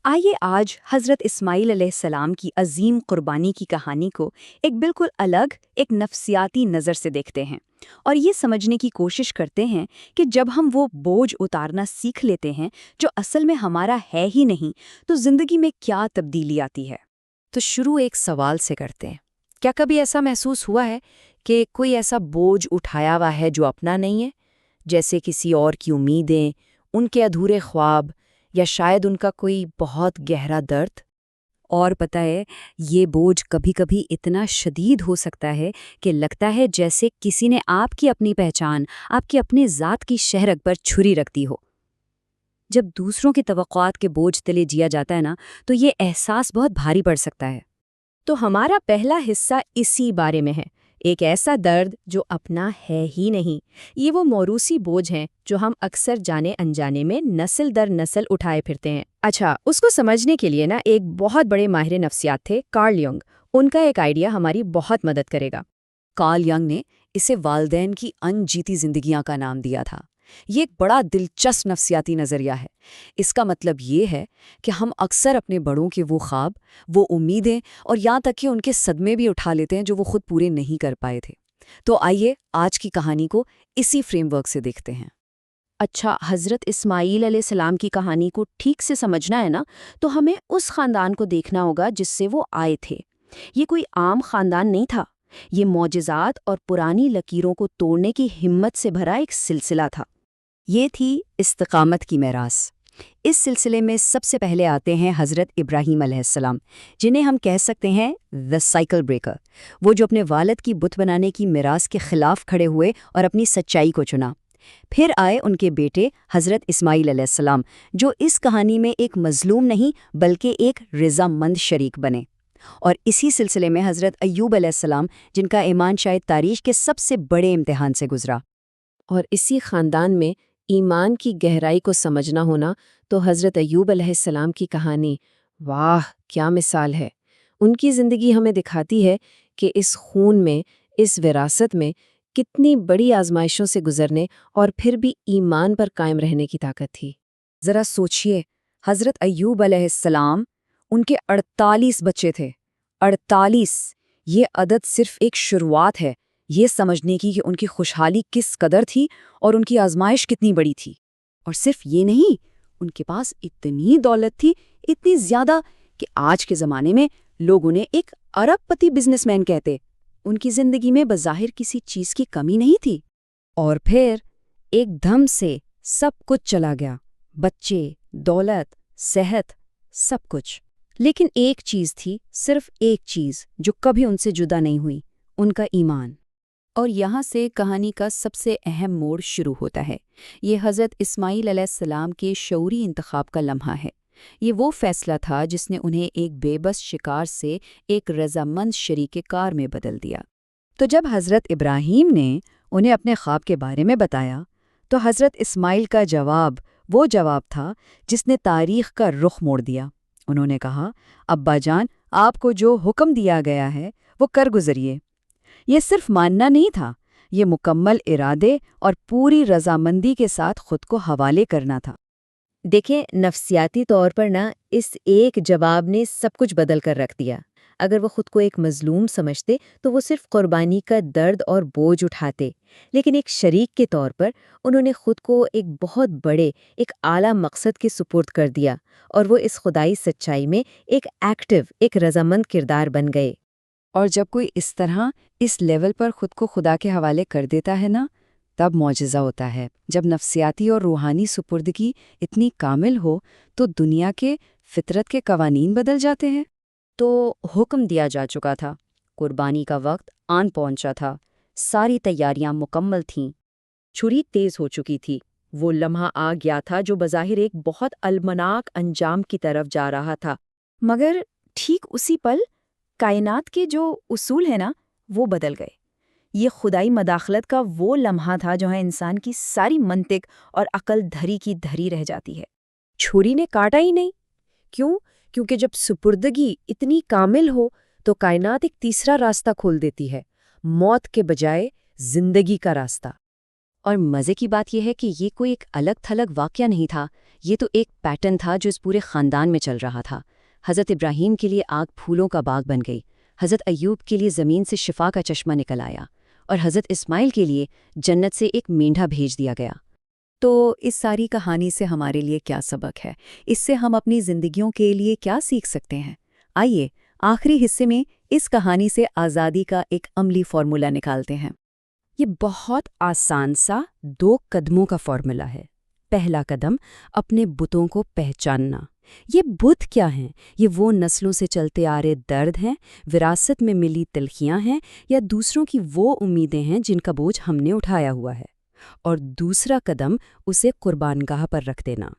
آئیے آج حضرت اسماعیل علیہ السلام کی عظیم قربانی کی کہانی کو ایک بالکل الگ ایک نفسیاتی نظر سے دیکھتے ہیں اور یہ سمجھنے کی کوشش کرتے ہیں کہ جب ہم وہ بوجھ اتارنا سیکھ لیتے ہیں جو اصل میں ہمارا ہے ہی نہیں تو زندگی میں کیا تبدیلی آتی ہے۔ تو شروع ایک سوال سے کرتے ہیں۔ کیا کبھی ایسا محسوس ہوا ہے کہ کوئی ایسا بوجھ اٹھایا ہوا ہے جو اپنا نہیں ہے؟ جیسے کسی اور کی امیدیں، ان کے ادھورے خواب، یا شاید ان کا کوئی بہت گہرا درد؟ اور پتہ ہے، یہ بوجھ کبھی کبھی اتنا شدید ہو سکتا ہے کہ لگتا ہے جیسے کسی نے آپ کی اپنی پہچان، آپ کی اپنی ذات کی شہرت پر چھری رکھ دی ہو۔ جب دوسروں کی توقعات کے بوجھ تلے جیا جاتا ہے نا، تو یہ احساس بہت بھاری پڑ سکتا ہے۔ تو ہمارا پہلا حصہ اسی بارے میں ہے، ایک ایسا درد جو اپنا ہے ہی نہیں۔ یہ وہ موروثی بوجھ ہیں جو ہم اکثر جانے انجانے میں نسل در نسل اٹھائے پھرتے ہیں۔ اچھا، اس کو سمجھنے کے لیے ایک بہت بڑے ماہر نفسیات تھے، کارل ینگ۔ ان کا ایک آئیڈیا ہماری بہت مدد کرے گا۔ کارل ینگ نے اسے والدین کی ان جیتی زندگیاں کا نام دیا تھا۔ یہ ایک بڑا دلچسپ نفسیاتی نظریہ ہے۔ اس کا مطلب یہ ہے کہ ہم اکثر اپنے بڑوں کے وہ خواب، وہ امیدیں اور یہاں تک کہ ان کے صدمے بھی اٹھا لیتے ہیں جو وہ خود پورے نہیں کر پائے تھے۔ تو آئیے آج کی کہانی کو اسی فریم ورک سے دیکھتے ہیں۔ اچھا، حضرت اسماعیل علیہ السلام کی کہانی کو ٹھیک سے سمجھنا ہے تو ہمیں اس خاندان کو دیکھنا ہوگا جس سے وہ آئے تھے۔ یہ کوئی عام خاندان نہیں تھا، یہ معجزات اور پرانی لکیروں کو توڑنے کی ہمت سے بھرا ایک سلسلہ تھا۔ یہ تھی استقامت کی میراث۔ اس سلسلے میں سب سے پہلے آتے ہیں حضرت ابراہیم علیہ السلام، جنہیں ہم کہہ سکتے ہیں دی سائیکل بریکر، وہ جو اپنے والد کی بت بنانے کی میراث کے خلاف کھڑے ہوئے اور اپنی سچائی کو چنا۔ پھر آئے ان کے بیٹے حضرت اسماعیل علیہ السلام، جو اس کہانی میں ایک مظلوم نہیں بلکہ ایک رضامند شریک بنے۔ اور اسی سلسلے میں حضرت ایوب علیہ السلام، جن کا ایمان شاید تاریخ کے سب سے بڑے امتحان سے گزرا۔ اور اسی خاندان میں ایمان کی گہرائی کو سمجھنا ہونا تو حضرت ایوب علیہ السلام کی کہانی، واہ کیا مثال ہے۔ ان کی زندگی ہمیں دکھاتی ہے کہ اس خون میں، اس وراثت میں کتنی بڑی آزمائشوں سے گزرنے اور پھر بھی ایمان پر قائم رہنے کی طاقت تھی۔ ذرا سوچئے، حضرت ایوب علیہ السلام، ان کے 48 بچے تھے۔ 48! یہ عدد صرف ایک شروعات ہے یہ سمجھنے کی کہ ان کی خوشحالی کس قدر تھی اور ان کی آزمائش کتنی بڑی تھی۔ اور صرف یہ نہیں، ان کے پاس اتنی دولت تھی، اتنی زیادہ کہ آج کے زمانے میں لوگ انہیں ایک ارب پتی بزنس مین کہتے۔ ان کی زندگی میں بظاہر کسی چیز کی کمی نہیں تھی، اور پھر ایک دم سے سب کچھ چلا گیا، بچے، دولت، صحت، سب کچھ۔ لیکن ایک چیز تھی، صرف ایک چیز جو کبھی ان سے جدا نہیں ہوئی، ان کا ایمان۔ اور یہاں سے کہانی کا سب سے اہم موڑ شروع ہوتا ہے۔ یہ حضرت اسماعیل علیہ السلام کے شعوری انتخاب کا لمحہ ہے۔ یہ وہ فیصلہ تھا جس نے انہیں ایک بے بس شکار سے ایک رضامند شریک کار میں بدل دیا۔ تو جب حضرت ابراہیم نے انہیں اپنے خواب کے بارے میں بتایا تو حضرت اسماعیل کا جواب وہ جواب تھا جس نے تاریخ کا رخ موڑ دیا۔ انہوں نے کہا، ابا جان، آپ کو جو حکم دیا گیا ہے وہ کر گزریے۔ یہ صرف ماننا نہیں تھا، یہ مکمل ارادے اور پوری رضامندی کے ساتھ خود کو حوالے کرنا تھا۔ دیکھیں، نفسیاتی طور پر اس ایک جواب نے سب کچھ بدل کر رکھ دیا۔ اگر وہ خود کو ایک مظلوم سمجھتے تو وہ صرف قربانی کا درد اور بوجھ اٹھاتے، لیکن ایک شریک کے طور پر انہوں نے خود کو ایک بہت بڑے، ایک اعلیٰ مقصد کے سپرد کر دیا، اور وہ اس خدائی سچائی میں ایک ایکٹیو، ایک رضامند کردار بن گئے۔ اور جب کوئی اس طرح اس لیول پر خود کو خدا کے حوالے کر دیتا ہے تب معجزہ ہوتا ہے۔ جب نفسیاتی اور روحانی سپردگی اتنی کامل ہو تو دنیا کے فطرت کے قوانین بدل جاتے ہیں۔ تو حکم دیا جا چکا تھا، قربانی کا وقت آن پہنچا تھا، ساری تیاریاں مکمل تھیں، چھری تیز ہو چکی تھی، وہ لمحہ آ گیا تھا جو بظاہر ایک بہت المناک انجام کی طرف جا رہا تھا۔ مگر ٹھیک اسی پل کائنات کے جو اصول ہیں وہ بدل گئے۔ یہ خدائی مداخلت کا وہ لمحہ تھا جہاں انسان کی ساری منطق اور عقل دھری کی دھری رہ جاتی ہے۔ چھری نے کاٹا ہی نہیں۔ کیوں؟ کیونکہ جب سپردگی اتنی کامل ہو تو کائنات ایک تیسرا راستہ کھول دیتی ہے، موت کے بجائے زندگی کا راستہ۔ اور مزے کی بات یہ ہے کہ یہ کوئی ایک الگ تھلگ واقعہ نہیں تھا، یہ تو ایک پیٹرن تھا جو اس پورے خاندان میں چل رہا تھا۔ حضرت ابراہیم کے لیے آگ پھولوں کا باغ بن گئی، حضرت ایوب کے لیے زمین سے شفا کا چشمہ نکل آیا، اور حضرت اسماعیل کے لیے جنت سے ایک مینڈھا بھیج دیا گیا۔ تو اس ساری کہانی سے ہمارے لیے کیا سبق ہے؟ اس سے ہم اپنی زندگیوں کے لیے کیا سیکھ سکتے ہیں؟ آئیے آخری حصے میں اس کہانی سے آزادی کا ایک عملی فارمولا نکالتے ہیں۔ یہ بہت آسان سا 2 قدموں کا فارمولا ہے۔ پہلا قدم، اپنے بتوں کو پہچاننا۔ یہ بت کیا ہیں؟ یہ وہ نسلوں سے چلتے آ رہے درد ہیں، وراثت میں ملی تلخیاں ہیں، یا دوسروں کی وہ امیدیں ہیں جن کا بوجھ ہم نے اٹھایا ہوا ہے؟ اور دوسرا قدم، اسے قربانگاہ پر رکھ دینا،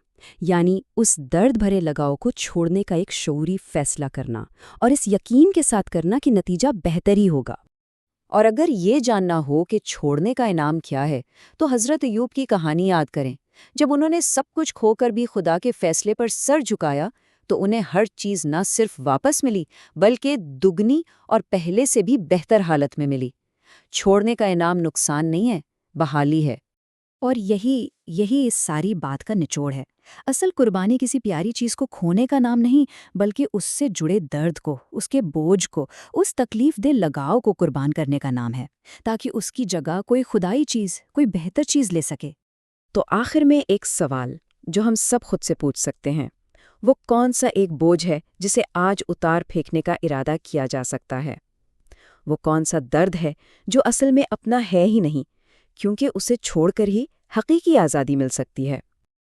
یعنی اس درد بھرے لگاؤ کو چھوڑنے کا ایک شعوری فیصلہ کرنا، اور اس یقین کے ساتھ کرنا کہ نتیجہ بہتر ہی ہوگا۔ اور اگر یہ جاننا ہو کہ چھوڑنے کا انعام کیا ہے تو حضرت ایوب کی کہانی یاد کریں۔ جب انہوں نے سب کچھ کھو کر بھی خدا کے فیصلے پر سر جھکایا تو انہیں ہر چیز نہ صرف واپس ملی بلکہ دگنی اور پہلے سے بھی بہتر حالت میں ملی۔ چھوڑنے کا انعام نقصان نہیں ہے، بحالی ہے۔ اور یہی اس ساری بات کا نچوڑ ہے۔ اصل قربانی کسی پیاری چیز کو کھونے کا نام نہیں، بلکہ اس سے جڑے درد کو، اس کے بوجھ کو، اس تکلیف دہ لگاؤ کو قربان کرنے کا نام ہے، تاکہ اس کی جگہ کوئی خدائی چیز، کوئی بہتر چیز لے سکے۔ تو آخر میں ایک سوال جو ہم سب خود سے پوچھ سکتے ہیں، وہ کون سا ایک بوجھ ہے جسے آج اتار پھینکنے کا ارادہ کیا جا سکتا ہے؟ وہ کون سا درد ہے جو اصل میں اپنا ہے ہی نہیں، کیونکہ اسے چھوڑ کر ہی حقیقی آزادی مل سکتی ہے؟